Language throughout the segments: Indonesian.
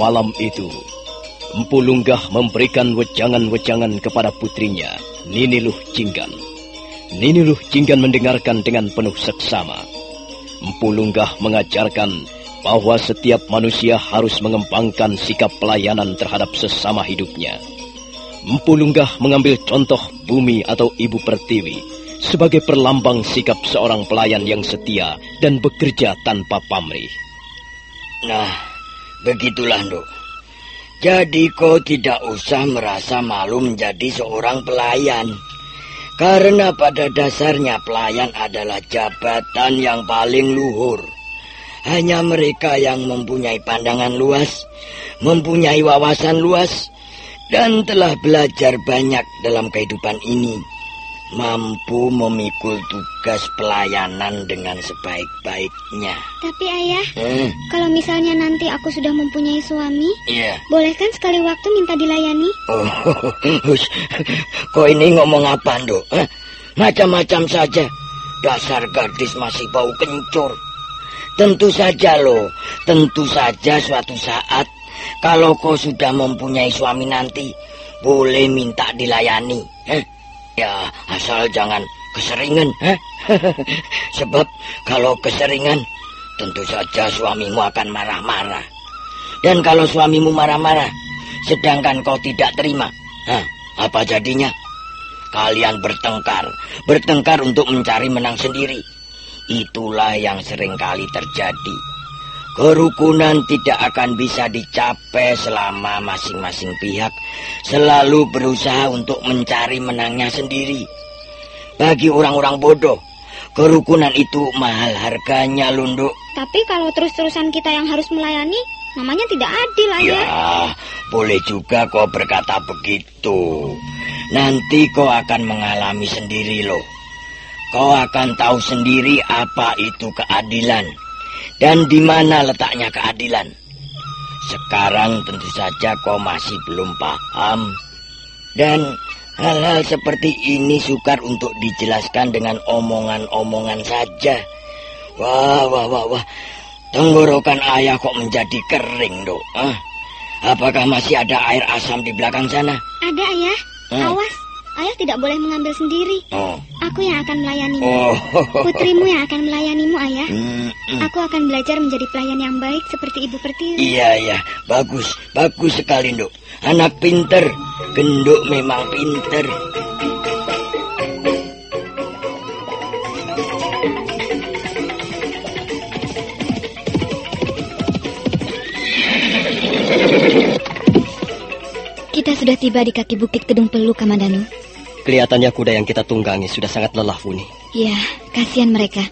Malam itu, Empu Lunggah memberikan wejangan-wejangan kepada putrinya, Nini Luh Jinggan. Nini Luh Jinggan mendengarkan dengan penuh seksama. Empu Lunggah mengajarkan bahwa setiap manusia harus mengembangkan sikap pelayanan terhadap sesama hidupnya. Empu Lunggah mengambil contoh bumi atau Ibu Pertiwi sebagai perlambang sikap seorang pelayan yang setia dan bekerja tanpa pamrih. Nah, begitulah, Nduk. Jadi kau tidak usah merasa malu menjadi seorang pelayan. Karena pada dasarnya pelayan adalah jabatan yang paling luhur. Hanya mereka yang mempunyai pandangan luas, mempunyai wawasan luas, dan telah belajar banyak dalam kehidupan ini, mampu memikul tugas pelayanan dengan sebaik-baiknya. Tapi ayah, kalau misalnya nanti aku sudah mempunyai suami, boleh kan sekali waktu minta dilayani? Kok ini ngomong apa, Nduk? Macam-macam saja. Dasar gadis masih bau kencur. Tentu saja loh, tentu saja suatu saat kalau kau sudah mempunyai suami nanti, boleh minta dilayani. Ya, asal jangan keseringan. Sebab kalau keseringan, tentu saja suamimu akan marah-marah. Dan kalau suamimu marah-marah, sedangkan kau tidak terima, apa jadinya? Kalian bertengkar untuk mencari menang sendiri. Itulah yang seringkali terjadi. Kerukunan tidak akan bisa dicapai selama masing-masing pihak selalu berusaha untuk mencari menangnya sendiri. Bagi orang-orang bodoh, kerukunan itu mahal harganya, Lunduk. Tapi kalau terus-terusan kita yang harus melayani, namanya tidak adil, ayah. Ya, boleh juga kau berkata begitu. Nanti kau akan mengalami sendiri loh. Kau akan tahu sendiri apa itu keadilan dan di mana letaknya keadilan. Sekarang tentu saja kau masih belum paham. Dan hal-hal seperti ini sukar untuk dijelaskan dengan omongan-omongan saja. Wah. Tenggorokan ayah kok menjadi kering, Dok. Apakah masih ada air asam di belakang sana? Ada, ayah. Awas, ayah tidak boleh mengambil sendiri. Aku yang akan melayanimu. Putrimu yang akan melayanimu, ayah. Aku akan belajar menjadi pelayan yang baik seperti Ibu Pertiwi. Iya. Bagus sekali, Nduk. Anak pinter. Genduk memang pinter. Kita sudah tiba di kaki bukit Kedung Peluk, Kamandanu. Kelihatannya kuda yang kita tunggangi sudah sangat lelah, Funi. Ya, kasihan mereka.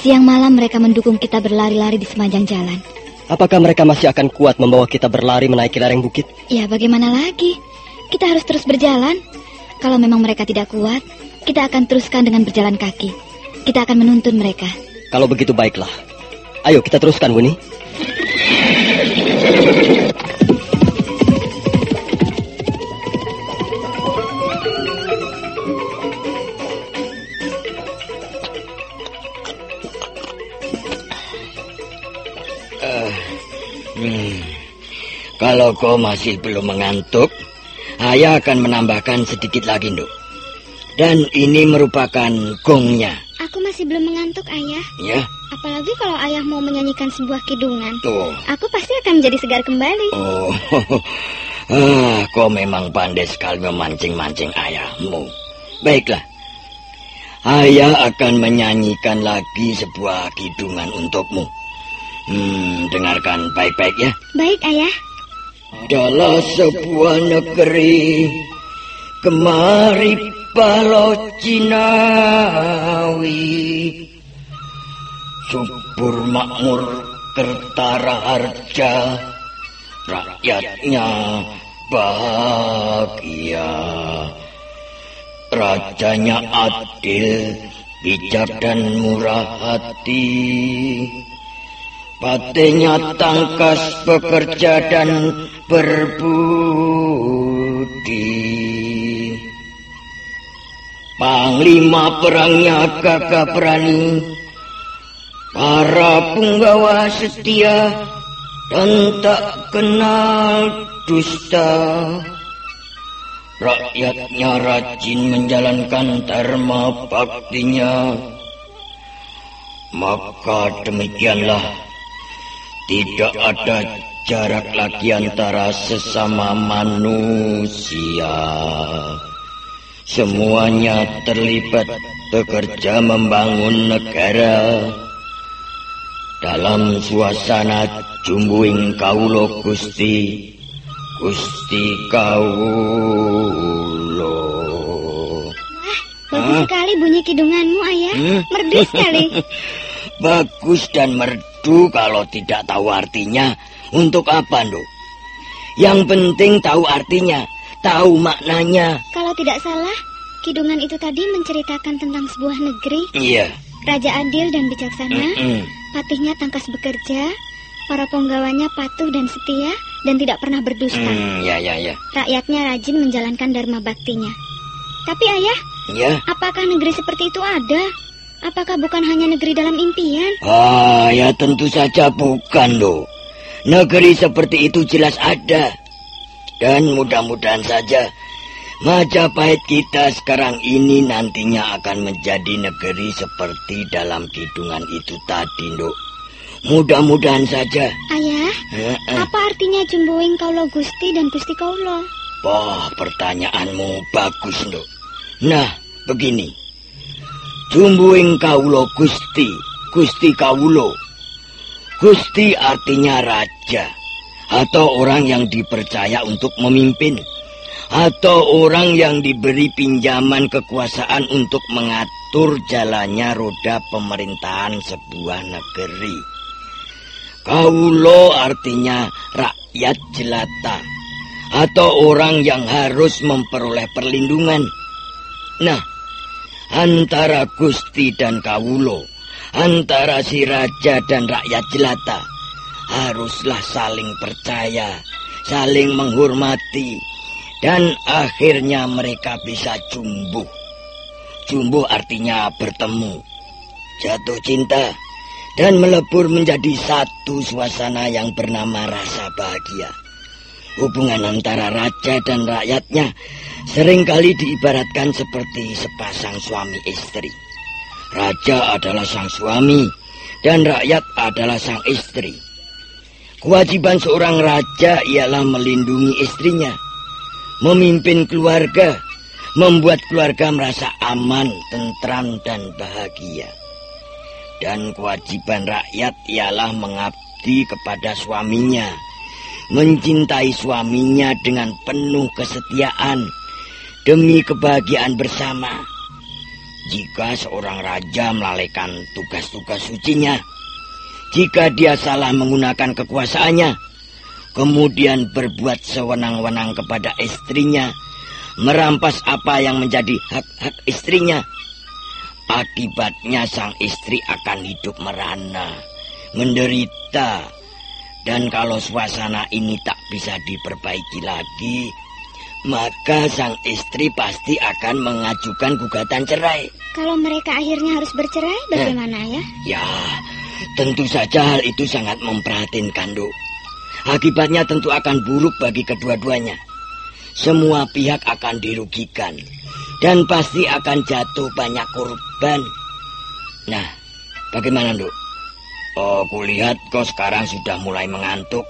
Siang malam mereka mendukung kita berlari-lari di sepanjang jalan. Apakah mereka masih akan kuat membawa kita berlari menaiki lereng bukit? Ya, bagaimana lagi? Kita harus terus berjalan. Kalau memang mereka tidak kuat, kita akan teruskan dengan berjalan kaki. Kita akan menuntun mereka. Kalau begitu baiklah. Ayo kita teruskan, Funi. Kalau kau masih belum mengantuk, ayah akan menambahkan sedikit lagi, Nduk. Dan ini merupakan gongnya. Aku masih belum mengantuk, ayah. Ya? Apalagi kalau ayah mau menyanyikan sebuah kidungan. Tuh. Aku pasti akan menjadi segar kembali. Kau memang pandai sekali memancing-mancing ayahmu. Baiklah. Ayah akan menyanyikan lagi sebuah kidungan untukmu. Dengarkan baik-baik ya. Baik, ayah. Dalam sebuah negeri kemari Palocinawi, subur makmur Kertara Harja, rakyatnya bahagia, rajanya adil, bijak dan murah hati. Patenya tangkas bekerja dan berbudi. Panglima perangnya gagah berani, para punggawa setia dan tak kenal dusta. Rakyatnya rajin menjalankan dharma baktinya. Maka demikianlah, tidak ada jarak lagi antara sesama manusia. Semuanya terlibat bekerja membangun negara dalam suasana jumbuing kawula Gusti, Gusti kawula. Wah, bagus sekali bunyi kidunganmu, Ayah. Merdu sekali. Bagus dan merdu kalau tidak tahu artinya. Untuk apa, Nduk? Yang penting tahu artinya, tahu maknanya. Kalau tidak salah, kidungan itu tadi menceritakan tentang sebuah negeri. Iya. Raja adil dan bijaksana, patihnya tangkas bekerja, para penggawanya patuh dan setia, dan tidak pernah berdusta. Ya. Rakyatnya rajin menjalankan dharma baktinya. Tapi Ayah, ya. Apakah negeri seperti itu ada? Apakah bukan hanya negeri dalam impian? Ya tentu saja bukan, loh. Negeri seperti itu jelas ada. Dan mudah-mudahan saja Majapahit kita sekarang ini nantinya akan menjadi negeri seperti dalam kidungan itu tadi, Nduk. Mudah-mudahan saja. Ayah, apa artinya jumbuing kaulo Gusti dan Gusti kaulo? Wah, pertanyaanmu bagus, Nduk. Nah, begini. Jumbuing kaulo Gusti, Gusti kaulo. Gusti artinya raja, atau orang yang dipercaya untuk memimpin, atau orang yang diberi pinjaman kekuasaan untuk mengatur jalannya roda pemerintahan sebuah negeri. Kaulo artinya rakyat jelata, atau orang yang harus memperoleh perlindungan. Nah, antara Gusti dan kaulo, antara si raja dan rakyat jelata, haruslah saling percaya, saling menghormati, dan akhirnya mereka bisa jumbuh. Jumbuh artinya bertemu, jatuh cinta, dan melebur menjadi satu suasana yang bernama rasa bahagia. Hubungan antara raja dan rakyatnya seringkali diibaratkan seperti sepasang suami istri. Raja adalah sang suami dan rakyat adalah sang istri. Kewajiban seorang raja ialah melindungi istrinya, memimpin keluarga, membuat keluarga merasa aman, tentram, dan bahagia. Dan kewajiban rakyat ialah mengabdi kepada suaminya, mencintai suaminya dengan penuh kesetiaan demi kebahagiaan bersama. Jika seorang raja melalaikan tugas-tugas sucinya, jika dia salah menggunakan kekuasaannya, kemudian berbuat sewenang-wenang kepada istrinya, merampas apa yang menjadi hak-hak istrinya, akibatnya sang istri akan hidup merana, menderita. Dan kalau suasana ini tak bisa diperbaiki lagi, maka sang istri pasti akan mengajukan gugatan cerai. Kalau mereka akhirnya harus bercerai, bagaimana ya? Ya, tentu saja hal itu sangat memprihatinkan, Duk. Akibatnya tentu akan buruk bagi kedua-duanya. Semua pihak akan dirugikan, dan pasti akan jatuh banyak korban. Nah, bagaimana, Duk? Oh, kulihat kau sekarang sudah mulai mengantuk.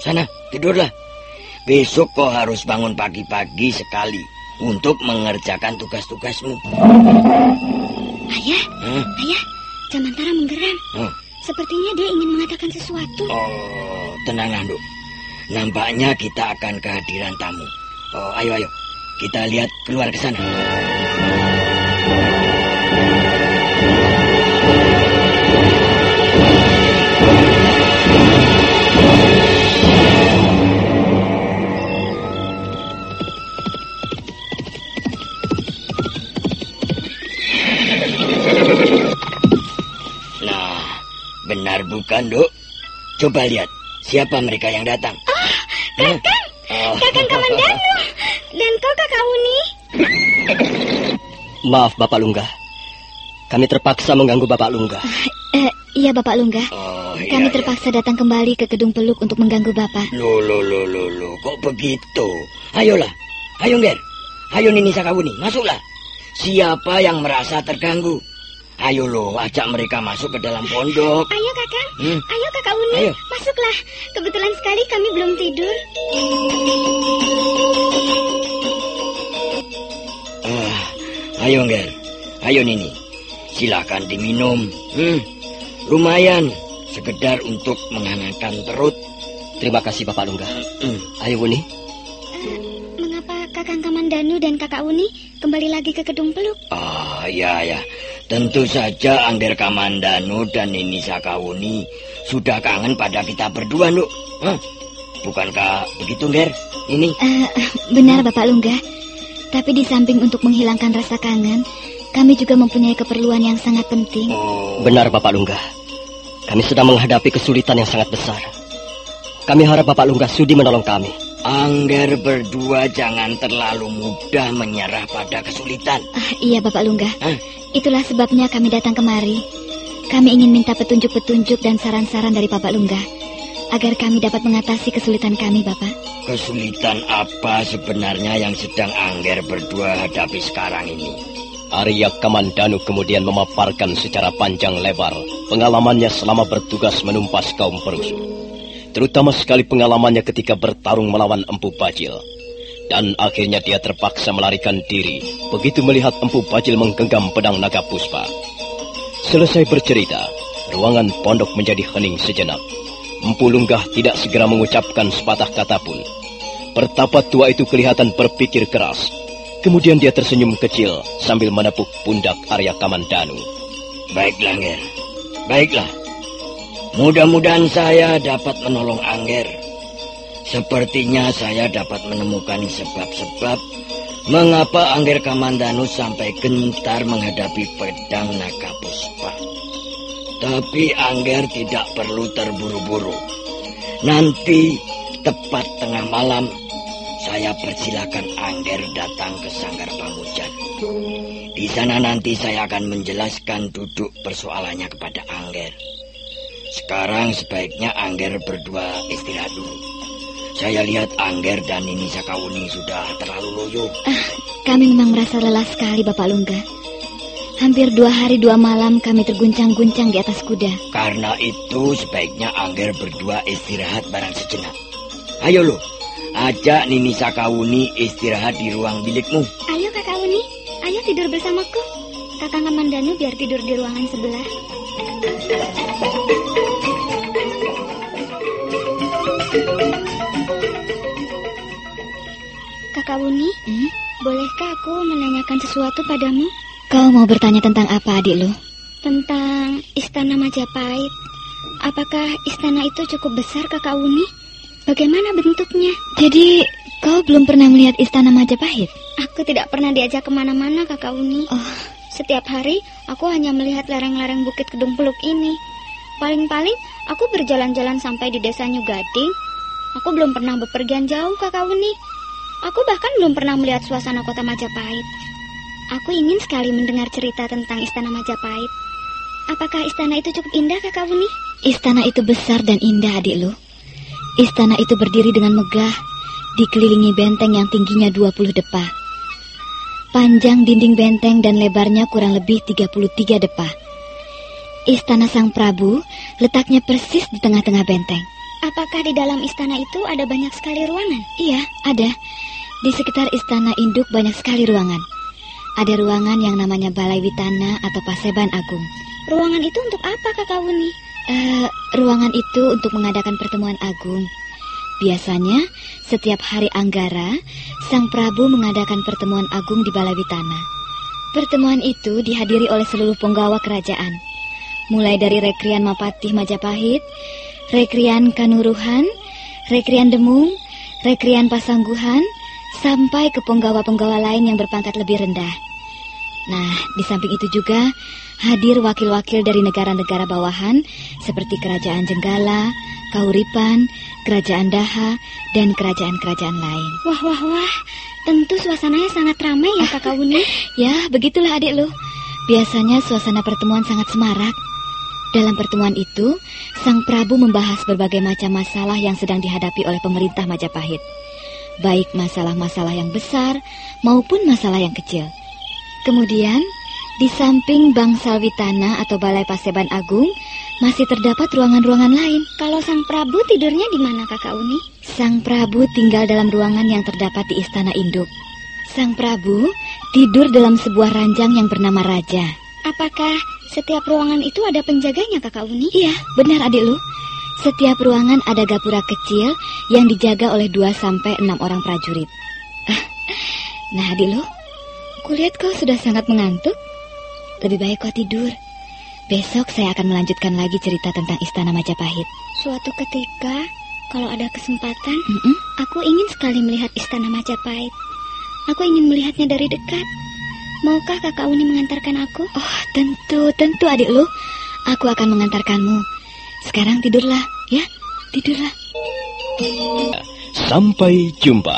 Sana, tidurlah. Besok kau harus bangun pagi-pagi sekali untuk mengerjakan tugas-tugasmu. Ayah, Ayah, Jamantara menggeram. Sepertinya dia ingin mengatakan sesuatu. Oh, tenanglah, Nduk. Nampaknya kita akan kehadiran tamu. Oh, ayo, kita lihat keluar ke sana. Benar bukan, Duk? Coba lihat, siapa mereka yang datang? Kakang! Kakang Kamandanu! Dan kau Kakak Uni? Maaf, Bapak Lunggah. Kami terpaksa mengganggu Bapak Lunggah. Iya, Bapak Lunggah. Kami terpaksa datang kembali ke Kedung Peluk untuk mengganggu Bapak. Loh, kok begitu? Ayolah, ayo Ngger. Ayo Nini Sakawuni, masuklah. Siapa yang merasa terganggu? Ayo lo, ajak mereka masuk ke dalam pondok. Ayo Kakang, ayo Kakak Uni, ayo. Masuklah. Kebetulan sekali kami belum tidur. Ayo Ngger, ayo Nini. Silakan diminum. Lumayan, sekedar untuk menghangatkan perut. Terima kasih Bapak Lunggah. Ayo Uni. Mengapa Kakang Kamandanu dan Kakak Uni kembali lagi ke Kedung Peluk? Ya. Tentu saja Angger Kamandanu dan Nini Sakawuni sudah kangen pada kita berdua, Nuk. Bukankah begitu, Ngger? Ini? Benar, Bapak Lunggah. Tapi di samping untuk menghilangkan rasa kangen, kami juga mempunyai keperluan yang sangat penting. Benar, Bapak Lunggah. Kami sedang menghadapi kesulitan yang sangat besar. Kami harap Bapak Lunggah sudi menolong kami. Angger berdua jangan terlalu mudah menyerah pada kesulitan. Iya, Bapak Lunggah. Itulah sebabnya kami datang kemari. Kami ingin minta petunjuk-petunjuk dan saran-saran dari Bapak Lunggah agar kami dapat mengatasi kesulitan kami, Bapak. Kesulitan apa sebenarnya yang sedang Angger berdua hadapi sekarang ini? Arya Kamandanu kemudian memaparkan secara panjang lebar pengalamannya selama bertugas menumpas kaum perusuh. Terutama sekali pengalamannya ketika bertarung melawan Empu Bajil. Dan akhirnya dia terpaksa melarikan diri begitu melihat Empu Bajil menggenggam pedang naga puspa. Selesai bercerita, ruangan pondok menjadi hening sejenak. Empu Lunggah tidak segera mengucapkan sepatah kata pun. Pertapa tua itu kelihatan berpikir keras. Kemudian dia tersenyum kecil sambil menepuk pundak Arya Kamandanu. Baiklah, Ngger. Baiklah. Mudah-mudahan saya dapat menolong Angger. Sepertinya saya dapat menemukan sebab-sebab mengapa Angger Kamandanu sampai gentar menghadapi pedang naga puspa. Tapi Angger tidak perlu terburu-buru. Nanti tepat tengah malam saya persilakan Angger datang ke Sanggar Pamujan. Di sana nanti saya akan menjelaskan duduk persoalannya kepada Angger. Sekarang sebaiknya Angger berdua istirahat dulu. Saya lihat Angger dan Nini Sakawuni sudah terlalu loyo. Kami memang merasa lelah sekali, Bapak Lunggah. Hampir 2 hari 2 malam kami terguncang-guncang di atas kuda. Karena itu sebaiknya Angger berdua istirahat barang sejenak. Ayo lo, ajak Nini Sakawuni istirahat di ruang bilikmu. Ayo Kakak Uni, ayo tidur bersamaku. Kakang Kamandanu biar tidur di ruangan sebelah. Kakak Uni, bolehkah aku menanyakan sesuatu padamu? Kau mau bertanya tentang apa, adik lu? Tentang Istana Majapahit. Apakah istana itu cukup besar, Kakak Uni? Bagaimana bentuknya? Jadi, kau belum pernah melihat Istana Majapahit? Aku tidak pernah diajak kemana-mana, Kakak Uni. Setiap hari, aku hanya melihat lereng-lereng bukit Kedung Peluk ini. Paling-paling, aku berjalan-jalan sampai di desa Nyugading. Aku belum pernah bepergian jauh, Kakak Uni. Aku bahkan belum pernah melihat suasana kota Majapahit. Aku ingin sekali mendengar cerita tentang Istana Majapahit. Apakah istana itu cukup indah, Kakak Uni? Istana itu besar dan indah, adik lu. Istana itu berdiri dengan megah, dikelilingi benteng yang tingginya 20 depa. Panjang dinding benteng dan lebarnya kurang lebih 33 depa. Istana Sang Prabu letaknya persis di tengah-tengah benteng. Apakah di dalam istana itu ada banyak sekali ruangan? Iya, ada. Di sekitar istana induk banyak sekali ruangan. Ada ruangan yang namanya Balai Witana atau Paseban Agung. Ruangan itu untuk apa, Kakak Uni? Ruangan itu untuk mengadakan pertemuan agung. Biasanya, setiap hari Anggara, Sang Prabu mengadakan pertemuan agung di Balai Witana. Pertemuan itu dihadiri oleh seluruh penggawa kerajaan. Mulai dari Rekrian Mapatih Majapahit, Rekrian Kanuruhan, Rekrian Demung, Rekrian Pasangguhan, sampai ke penggawa-penggawa lain yang berpangkat lebih rendah. Nah, di samping itu juga hadir wakil-wakil dari negara-negara bawahan seperti Kerajaan Jenggala, Kauripan, Kerajaan Daha, dan kerajaan-kerajaan lain. Wah, tentu suasananya sangat ramai ya, Kakak Uni. Ya, begitulah adik lu. Biasanya suasana pertemuan sangat semarak. Dalam pertemuan itu, Sang Prabu membahas berbagai macam masalah yang sedang dihadapi oleh pemerintah Majapahit. Baik masalah-masalah yang besar maupun masalah yang kecil. Kemudian, di samping Bangsal Witana atau Balai Paseban Agung, masih terdapat ruangan-ruangan lain. Kalau Sang Prabu tidurnya di mana, Kakak Uni? Sang Prabu tinggal dalam ruangan yang terdapat di Istana Induk. Sang Prabu tidur dalam sebuah ranjang yang bernama Raja. Apakah setiap ruangan itu ada penjaganya, Kakak Uni? Iya, benar adik lu. Setiap ruangan ada gapura kecil yang dijaga oleh 2-6 orang prajurit. Nah adik lu, kulihat kau sudah sangat mengantuk. Lebih baik kau tidur. Besok saya akan melanjutkan lagi cerita tentang Istana Majapahit. Suatu ketika, kalau ada kesempatan, aku ingin sekali melihat Istana Majapahit. Aku ingin melihatnya dari dekat. Maukah Kakak Uni mengantarkan aku? Oh, tentu adik lu. Aku akan mengantarkanmu. Sekarang tidurlah, ya. Tidurlah. Sampai jumpa.